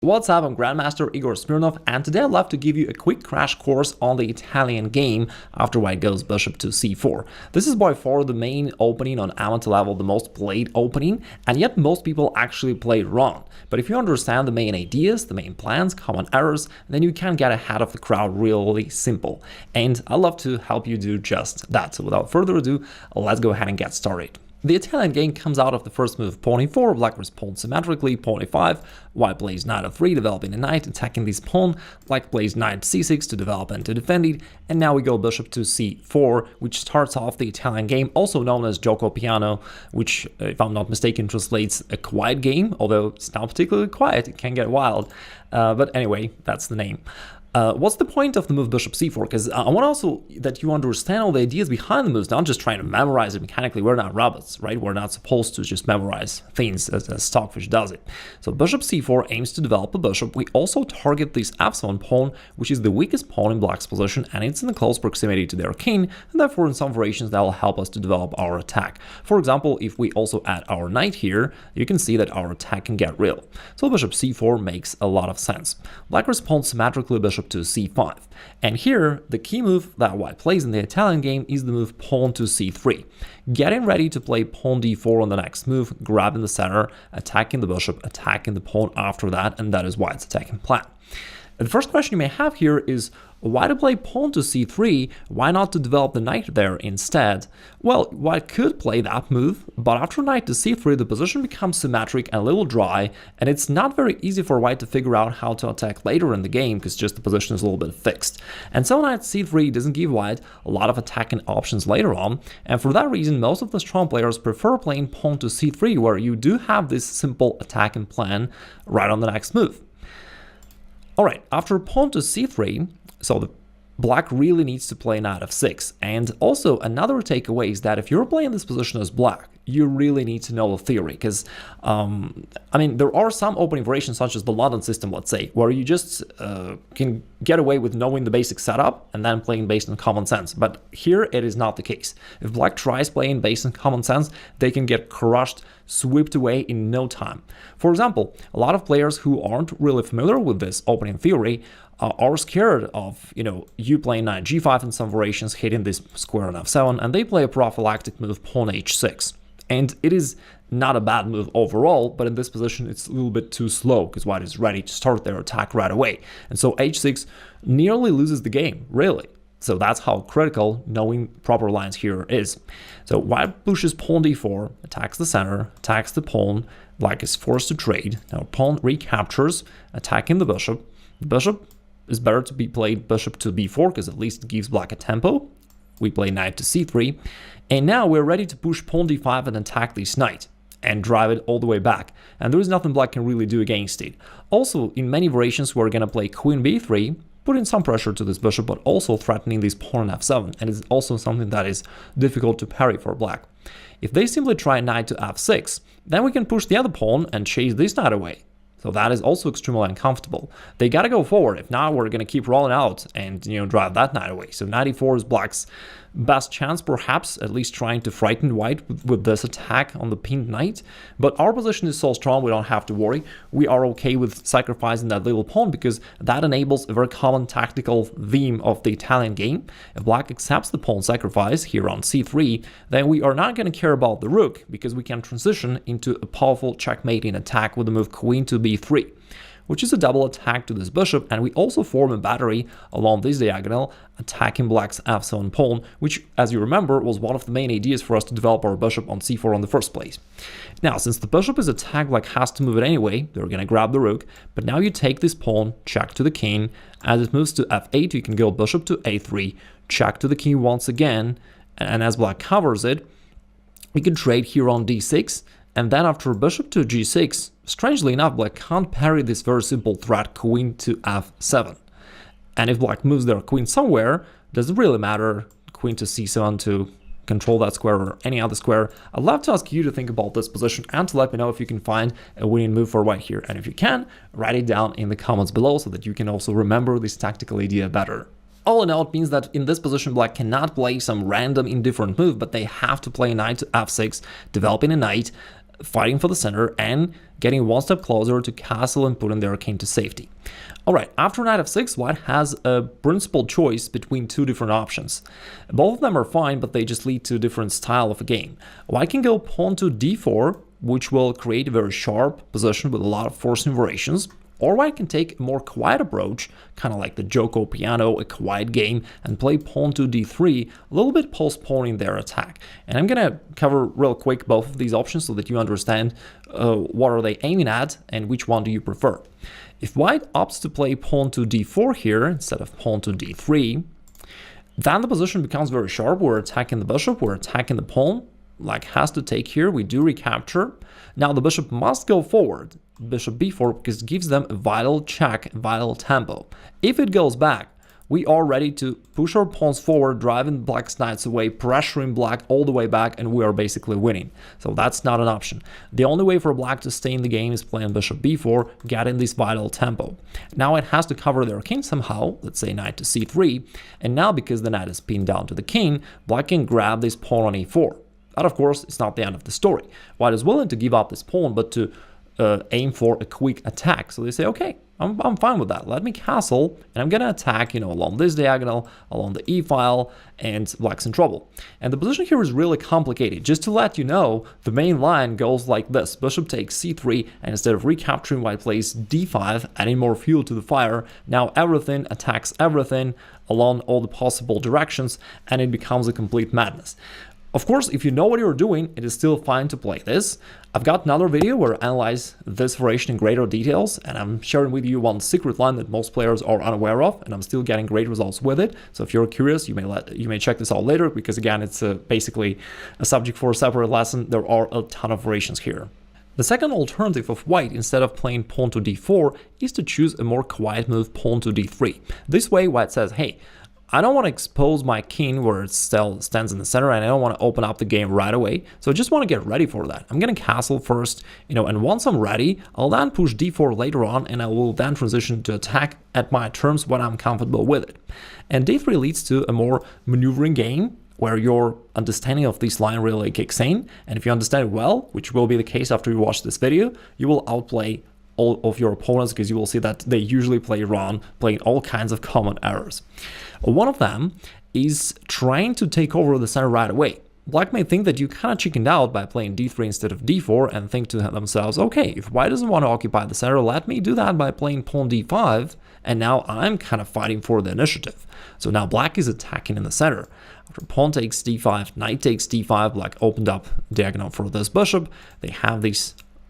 What's up, I'm Grandmaster Igor Smirnov, and today I'd love to give you a quick crash course on the Italian game after white goes bishop to c4. This is by far the main opening on amateur level, the most played opening, and yet most people actually play it wrong. But if you understand the main ideas, the main plans, common errors, then you can get ahead of the crowd really simple. And I'd love to help you do just that. So without further ado, let's go ahead and get started. The Italian game comes out of the first move pawn e4, black responds symmetrically, pawn e5, white plays knight f3, developing a knight, attacking this pawn, black plays knight c6 to develop and to defend it, and now we go bishop to c4, which starts off the Italian game, also known as gioco piano, which, if I'm not mistaken, translates a quiet game, although it's not particularly quiet, it can get wild, but anyway, that's the name. What's the point of the move bishop c4? Because I want also that you understand all the ideas behind the moves, not just trying to memorize it mechanically. We're not robots, right? We're not supposed to just memorize things as Stockfish does it. So bishop c4 aims to develop a bishop. We also target this f7 pawn, which is the weakest pawn in black's position, and it's in the close proximity to their king, and therefore in some variations that will help us to develop our attack. For example, if we also add our knight here, you can see that our attack can get real. So bishop c4 makes a lot of sense. Black responds symmetrically bishop to c5. And here, the key move that white plays in the Italian game is the move pawn to c3. Getting ready to play pawn d4 on the next move, grabbing the center, attacking the bishop, attacking the pawn after that, and that is white's attacking plan. And the first question you may have here is, why to play pawn to c3? Why not to develop the knight there instead? Well, white could play that move, but after knight to c3, the position becomes symmetric and a little dry, and it's not very easy for white to figure out how to attack later in the game, because just the position is a little bit fixed. And so knight c3 doesn't give white a lot of attacking options later on, and for that reason, most of the strong players prefer playing pawn to c3, where you do have this simple attacking plan right on the next move. Alright, after pawn to c3, so the black really needs to play knight f6. And also another takeaway is that if you're playing this position as black, you really need to know the theory, because I mean, there are some opening variations such as the London system, let's say, where you just can get away with knowing the basic setup and then playing based on common sense. But here it is not the case. If black tries playing based on common sense, they can get crushed, swept away in no time. For example, a lot of players who aren't really familiar with this opening theory are scared of, you playing knight g5 in some variations, hitting this square on f7, and they play a prophylactic move pawn h6. And it is not a bad move overall, but in this position it's a little bit too slow because white is ready to start their attack right away. And so h6 nearly loses the game, really. So that's how critical knowing proper lines here is. So white pushes pawn d4, attacks the center, attacks the pawn, black is forced to trade. Now pawn recaptures, attacking the bishop. The bishop is better to be played bishop to b4 because at least it gives black a tempo. We play knight to c3, and now we're ready to push pawn d5 and attack this knight and drive it all the way back, and there is nothing black can really do against it. Also, in many variations we're gonna play queen b3, putting some pressure to this bishop, but also threatening this pawn on f7, and it's also something that is difficult to parry for black. If they simply try knight to f6, then we can push the other pawn and chase this knight away. So that is also extremely uncomfortable. They gotta go forward. If not, we're gonna keep rolling out and drive that knight away. So knight e4 is black's best chance, perhaps, at least trying to frighten white with this attack on the pinned knight. But our position is so strong, we don't have to worry. We are okay with sacrificing that little pawn because that enables a very common tactical theme of the Italian game. If black accepts the pawn sacrifice here on c3, then we are not going to care about the rook because we can transition into a powerful checkmating attack with the move queen to b3. Which is a double attack to this bishop, and we also form a battery along this diagonal, attacking black's f7 pawn, which, as you remember, was one of the main ideas for us to develop our bishop on c4 in the first place. Now, since the bishop is attacked, black has to move it anyway, they're gonna grab the rook, but now you take this pawn, check to the king, as it moves to f8, you can go bishop to a3, check to the king once again, and as black covers it, we can trade here on d6, and then after bishop to g6, strangely enough, black can't parry this very simple threat, queen to f7. And if black moves their queen somewhere, doesn't really matter, queen to c7 to control that square or any other square. I'd love to ask you to think about this position and to let me know if you can find a winning move for white here. And if you can, write it down in the comments below so that you can also remember this tactical idea better. All in all, it means that in this position, black cannot play some random indifferent move, but they have to play knight to f6, developing a knight, fighting for the center, and getting one step closer to castle and putting their king to safety. Alright, after knight f6, white has a principal choice between two different options. Both of them are fine, but they just lead to a different style of a game. White can go pawn to d4, which will create a very sharp position with a lot of forcing variations. Or white can take a more quiet approach, kind of like the Joko piano, a quiet game, and play pawn to d3, a little bit postponing their attack. And I'm going to cover real quick both of these options so that you understand what are they aiming at and which one do you prefer. If white opts to play pawn to d4 here instead of pawn to d3, then the position becomes very sharp. We're attacking the bishop, we're attacking the pawn. Black has to take here, we do recapture. Now the bishop must go forward, bishop b4, because it gives them a vital check, vital tempo. If it goes back, we are ready to push our pawns forward, driving black's knights away, pressuring black all the way back, and we are basically winning. So that's not an option. The only way for black to stay in the game is playing bishop b4, getting this vital tempo. Now it has to cover their king somehow, let's say knight to c3, and now because the knight is pinned down to the king, black can grab this pawn on e4. But of course, it's not the end of the story. White is willing to give up this pawn, but to aim for a quick attack. So they say, okay, I'm fine with that. Let me castle, and I'm going to attack, along this diagonal, along the e-file, and black's in trouble. And the position here is really complicated. Just to let you know, the main line goes like this. Bishop takes c3, and instead of recapturing, white plays d5, adding more fuel to the fire. Now everything attacks everything along all the possible directions, and it becomes a complete madness. Of course, if you know what you're doing, it is still fine to play this. I've got another video where I analyze this variation in greater details, and I'm sharing with you one secret line that most players are unaware of, and I'm still getting great results with it. So if you're curious, you may check this out later, because again, it's basically a subject for a separate lesson. There are a ton of variations here. The second alternative of white, instead of playing pawn to d4, is to choose a more quiet move, pawn to d3. This way, white says, hey, I don't want to expose my king where it still stands in the center, and I don't want to open up the game right away. So I just want to get ready for that. I'm going to castle first, and once I'm ready, I'll then push d4 later on, and I will then transition to attack at my terms when I'm comfortable with it. And d3 leads to a more maneuvering game, where your understanding of this line really kicks in. And if you understand it well, which will be the case after you watch this video, you will outplay all of your opponents, because you will see that they usually play around, playing all kinds of common errors. One of them is trying to take over the center right away. Black may think that you kind of chickened out by playing d3 instead of d4 and think to themselves, okay, if white doesn't want to occupy the center, let me do that by playing pawn d5, and now I'm kind of fighting for the initiative. So now black is attacking in the center. After pawn takes d5, knight takes d5, black opened up diagonal for this bishop. They have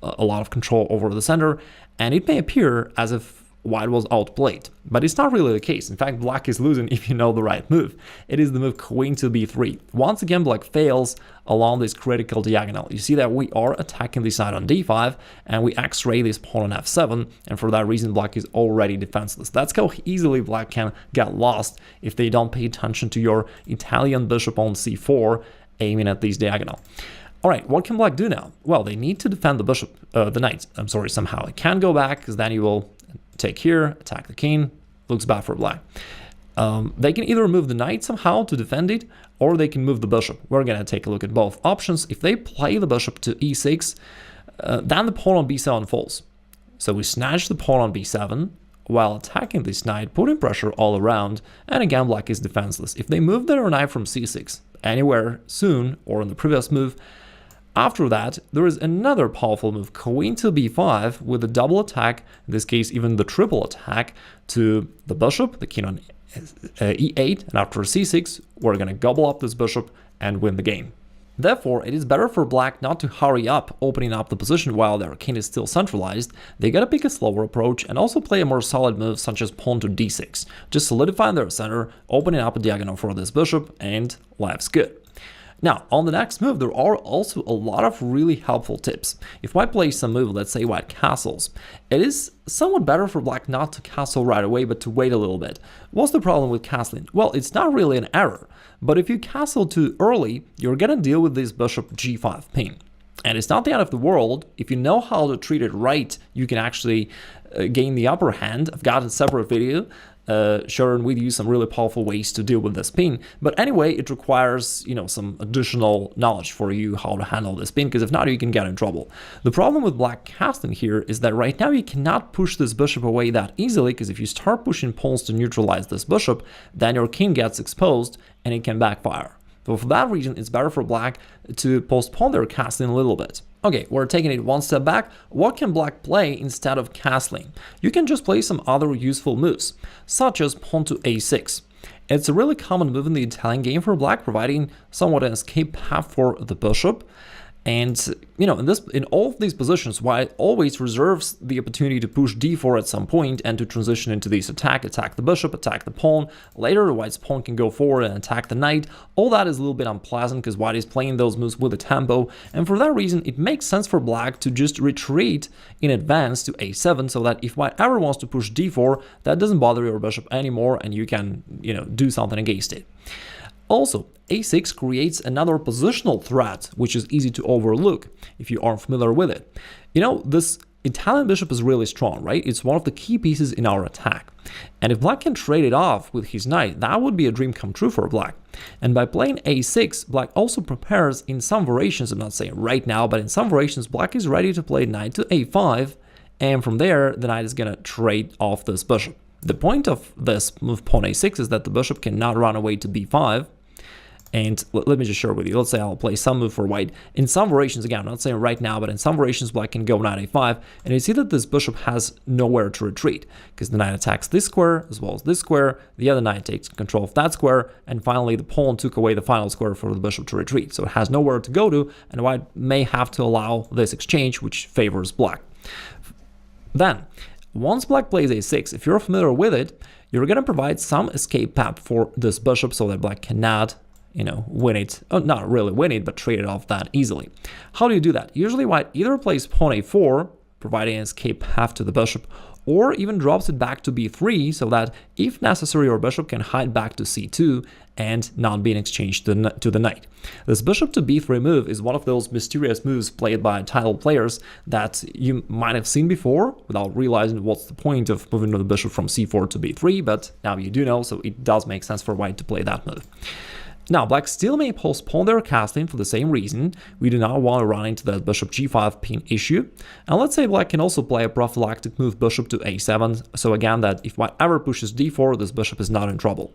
a lot of control over the center, and it may appear as if white was outplayed, but it's not really the case. In fact, black is losing if you know the right move. It is the move queen to b3. Once again, black fails along this critical diagonal. You see that we are attacking this side on d5, and we x-ray this pawn on f7, and for that reason, black is already defenseless. That's how easily black can get lost if they don't pay attention to your Italian bishop on c4 aiming at this diagonal. All right, what can black do now? Well, they need to defend the bishop, the knight, somehow. It can't go back, because then you will take here, attack the king, looks bad for black. They can either move the knight somehow to defend it, or they can move the bishop. We're going to take a look at both options. If they play the bishop to e6, then the pawn on b7 falls. So we snatch the pawn on b7 while attacking this knight, putting pressure all around, and again, black is defenseless. If they move their knight from c6 anywhere soon, or in the previous move, after that, there is another powerful move, queen to b5, with a double attack, in this case even the triple attack, to the bishop, the king on e8, and after c6, we're going to gobble up this bishop and win the game. Therefore, it is better for black not to hurry up opening up the position while their king is still centralized. They gotta pick a slower approach and also play a more solid move such as pawn to d6, just solidifying their center, opening up a diagonal for this bishop, and life's good. Now, on the next move, there are also a lot of really helpful tips. If white plays some move, let's say white castles, it is somewhat better for black not to castle right away, but to wait a little bit. What's the problem with castling? Well, it's not really an error, but if you castle too early, you're gonna deal with this bishop g5 pin. And it's not the end of the world. If you know how to treat it right, you can actually gain the upper hand. I've got a separate video sharing with you some really powerful ways to deal with this pin. But anyway, it requires, some additional knowledge for you how to handle this pin, because if not, you can get in trouble. The problem with black castling here is that right now you cannot push this bishop away that easily, because if you start pushing pawns to neutralize this bishop, then your king gets exposed and it can backfire. So for that reason, it's better for black to postpone their castling a little bit. Okay, we're taking it one step back. What can black play instead of castling? You can just play some other useful moves, such as pawn to a6. It's a really common move in the Italian game for black, providing somewhat an escape path for the bishop. And, in all of these positions, white always reserves the opportunity to push d4 at some point and to transition into this attack the bishop, attack the pawn. Later, white's pawn can go forward and attack the knight. All that is a little bit unpleasant because white is playing those moves with a tempo. And for that reason, it makes sense for black to just retreat in advance to a7, so that if white ever wants to push d4, that doesn't bother your bishop anymore and you can, do something against it. Also, a6 creates another positional threat, which is easy to overlook if you aren't familiar with it. This Italian bishop is really strong, right? It's one of the key pieces in our attack. And if black can trade it off with his knight, that would be a dream come true for black. And by playing a6, black also prepares in some variations, I'm not saying right now, but in some variations, black is ready to play knight to a5, and from there, the knight is going to trade off this bishop. The point of this move pawn a6 is that the bishop cannot run away to b5. And let me just share with you. Let's say I'll play some move for white. In some variations, again, I'm not saying right now, but in some variations, black can go knight a5. And you see that this bishop has nowhere to retreat, because the knight attacks this square as well as this square. The other knight takes control of that square. And finally, the pawn took away the final square for the bishop to retreat. So it has nowhere to go to, and white may have to allow this exchange, which favors black. Then, once black plays a6, if you're familiar with it, you're going to provide some escape path for this bishop so that black cannot win it, not really win it, but trade it off that easily. How do you do that? Usually white either plays pawn a4, providing an escape path to the bishop, or even drops it back to b3, so that if necessary, your bishop can hide back to c2 and not be exchanged to the knight. This bishop to b3 move is one of those mysterious moves played by title players that you might have seen before without realizing what's the point of moving the bishop from c4 to b3, but now you do know, so it does make sense for white to play that move. Now, black still may postpone their castling for the same reason. We do not want to run into the bishop g5 pin issue. And let's say black can also play a prophylactic move bishop to a7. So again, that if white ever pushes d4, this bishop is not in trouble.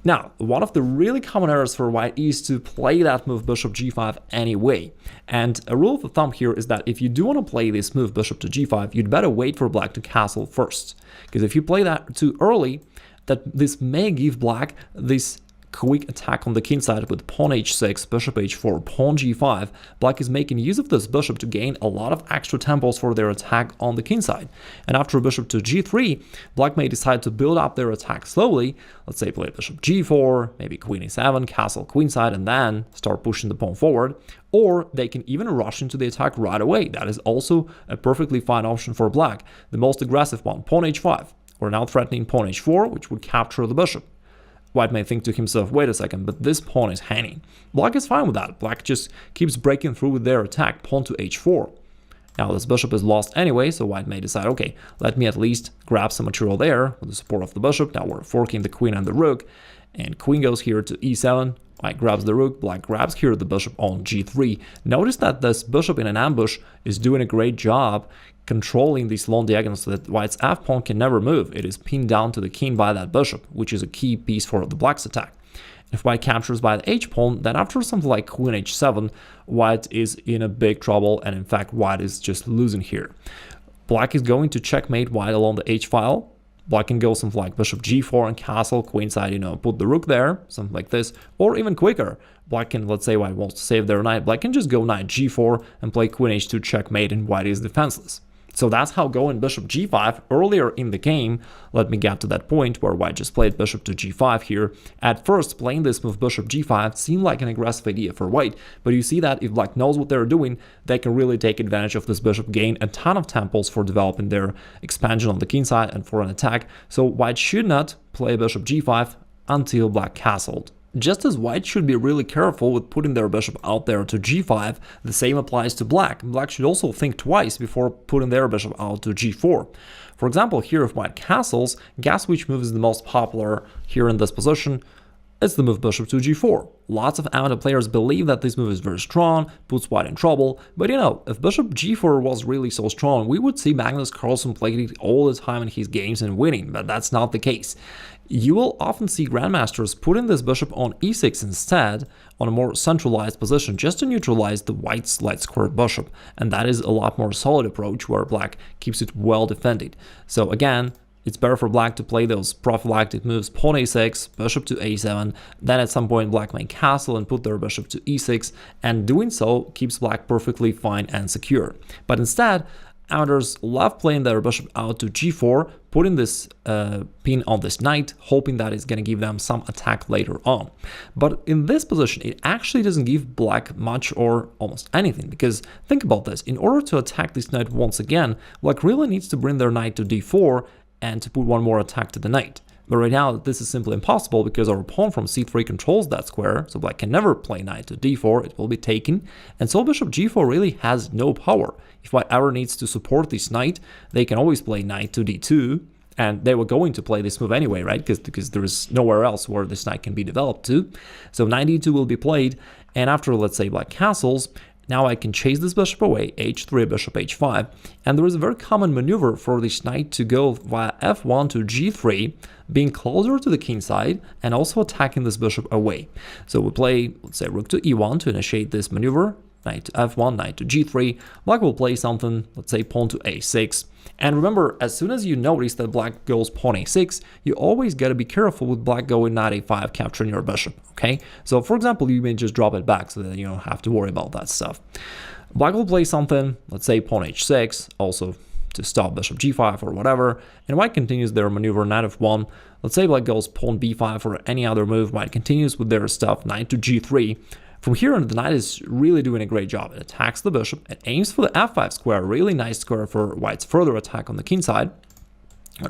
Now, one of the really common errors for white is to play that move bishop g5 anyway. And a rule of thumb here is that if you do want to play this move bishop to g5, you'd better wait for black to castle first. Because if you play that too early, that this may give black this quick attack on the king side with pawn h6, bishop h4, pawn g5. Black is making use of this bishop to gain a lot of extra tempos for their attack on the king side. And after bishop to g3, black may decide to build up their attack slowly. Let's say play bishop g4, maybe queen a7, castle queenside, and then start pushing the pawn forward. Or they can even rush into the attack right away. That is also a perfectly fine option for black. The most aggressive one, pawn h5. We're now threatening pawn h4, which would capture the bishop. White may think to himself, wait a second, but this pawn is hanging. Black is fine with that. Black just keeps breaking through with their attack, pawn to h4. Now this bishop is lost anyway, so white may decide, okay, let me at least grab some material there with the support of the bishop. Now we're forking the queen and the rook, and queen goes here to e7. White grabs the rook, black grabs here the bishop on g3. Notice that this bishop in an ambush is doing a great job controlling these long diagonals so that white's f-pawn can never move. It is pinned down to the king by that bishop, which is a key piece for the black's attack. If white captures by the h-pawn, then after something like queen h7, white is in a big trouble, and in fact white is just losing here. Black is going to checkmate white along the h-file. Black can go something like bishop g4 and castle queenside, put the rook there, something like this, or even quicker. Black can, let's say white wants to save their knight, black can just go knight g4 and play queen h2 checkmate, and white is defenseless. So that's how going bishop g5 earlier in the game. Let me get to that point where white just played bishop to g5 here. At first, playing this move bishop g5 seemed like an aggressive idea for white, but you see that if black knows what they're doing, they can really take advantage of this bishop, gain a ton of tempos for developing their expansion on the king side and for an attack. So white should not play bishop g5 until black castled. Just as white should be really careful with putting their bishop out there to g5, the same applies to black. Black should also think twice before putting their bishop out to g4. For example, here if white castles, guess which move is the most popular here in this position? It's the move bishop to g4. Lots of amateur players believe that this move is very strong, puts white in trouble, but you know, if bishop g4 was really so strong, we would see Magnus Carlsen playing it all the time in his games and winning, but that's not the case. You will often see grandmasters putting this bishop on e6 instead, on a more centralized position, just to neutralize the white's light squared bishop, and that is a lot more solid approach where black keeps it well defended. So again, it's better for black to play those prophylactic moves, pawn a6, bishop to a7, then at some point black may castle and put their bishop to e6, and doing so keeps black perfectly fine and secure. But instead, amateurs love playing their bishop out to g4, putting this pin on this knight, hoping that it's going to give them some attack later on. But in this position, it actually doesn't give black much or almost anything, because think about this, in order to attack this knight once again, black really needs to bring their knight to d4, and to put one more attack to the knight. But right now, this is simply impossible because our pawn from c3 controls that square, so black can never play knight to d4, it will be taken, and so bishop g4 really has no power. If white ever needs to support this knight, they can always play knight to d2, and they were going to play this move anyway, right? Because there is nowhere else where this knight can be developed to. So knight d2 will be played, and after, let's say, black castles, now I can chase this bishop away, h3, bishop h5, and there is a very common maneuver for this knight to go via f1 to g3, being closer to the king side and also attacking this bishop away. So we play, let's say, rook to e1 to initiate this maneuver, knight to f1, knight to g3, black will play something, let's say pawn to a6. And remember, as soon as you notice that black goes pawn a6, you always got to be careful with black going knight a5, capturing your bishop, okay? So for example, you may just drop it back so that you don't have to worry about that stuff. Black will play something, let's say pawn h6, also to stop bishop g5 or whatever, and white continues their maneuver knight f1. Let's say black goes pawn b5 or any other move, white continues with their stuff, knight to g3. From here on, the knight is really doing a great job. It attacks the bishop, it aims for the f5 square, really nice square for white's further attack on the king side.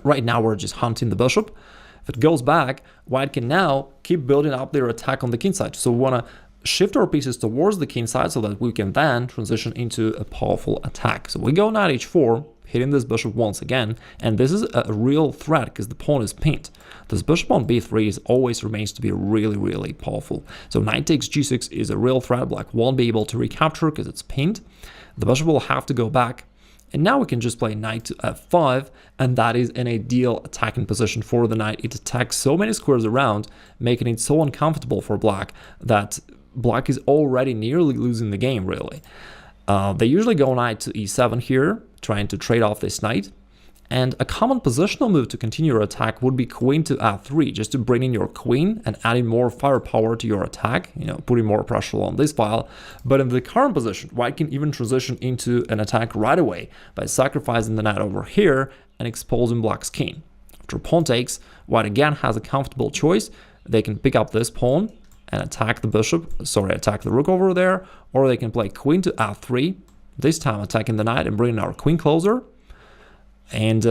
Right now we're just hunting the bishop. If it goes back, white can now keep building up their attack on the king side. So we want to shift our pieces towards the king side so that we can then transition into a powerful attack. So we go knight h4, hitting this bishop once again, and this is a real threat because the pawn is pinned. This bishop on b3 always remains to be really, really powerful. So knight takes g6 is a real threat. Black won't be able to recapture because it's pinned. The bishop will have to go back. And now we can just play knight to f5, and that is an ideal attacking position for the knight. It attacks so many squares around, making it so uncomfortable for black that black is already nearly losing the game, really. They usually go knight to e7 here, trying to trade off this knight. And a common positional move to continue your attack would be queen to f3, just to bring in your queen and adding more firepower to your attack, you know, putting more pressure on this file. But in the current position, white can even transition into an attack right away by sacrificing the knight over here and exposing black's king. After pawn takes, white again has a comfortable choice. They can pick up this pawn and attack the bishop, attack the rook over there, or they can play queen to f3, this time attacking the knight and bringing our queen closer. And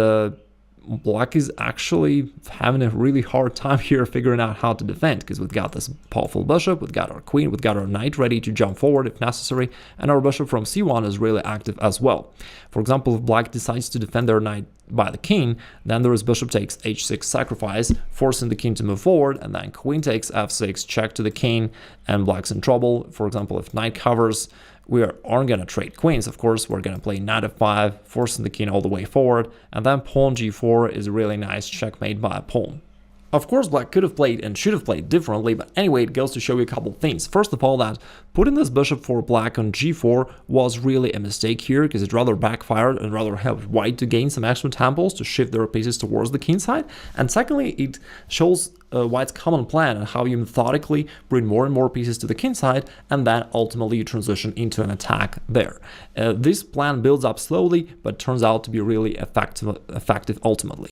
black is actually having a really hard time here figuring out how to defend, because we've got this powerful bishop, we've got our queen, we've got our knight ready to jump forward if necessary, and our bishop from c1 is really active as well. For example, if black decides to defend their knight by the king, then there is bishop takes h6 sacrifice, forcing the king to move forward, and then queen takes f6, check to the king, and black's in trouble. For example, if knight covers, we aren't going to trade queens, of course. We're going to play knight f5, forcing the king all the way forward, and then pawn g4 is a really nice checkmate by a pawn. Of course, black could have played and should have played differently, but anyway, it goes to show you a couple things. First of all, that putting this bishop for black on g4 was really a mistake here, because it rather backfired and rather helped white to gain some extra temples to shift their pieces towards the king side. And secondly, it shows white's common plan and how you methodically bring more and more pieces to the king side, and then ultimately you transition into an attack there. This plan builds up slowly, but turns out to be really effective ultimately.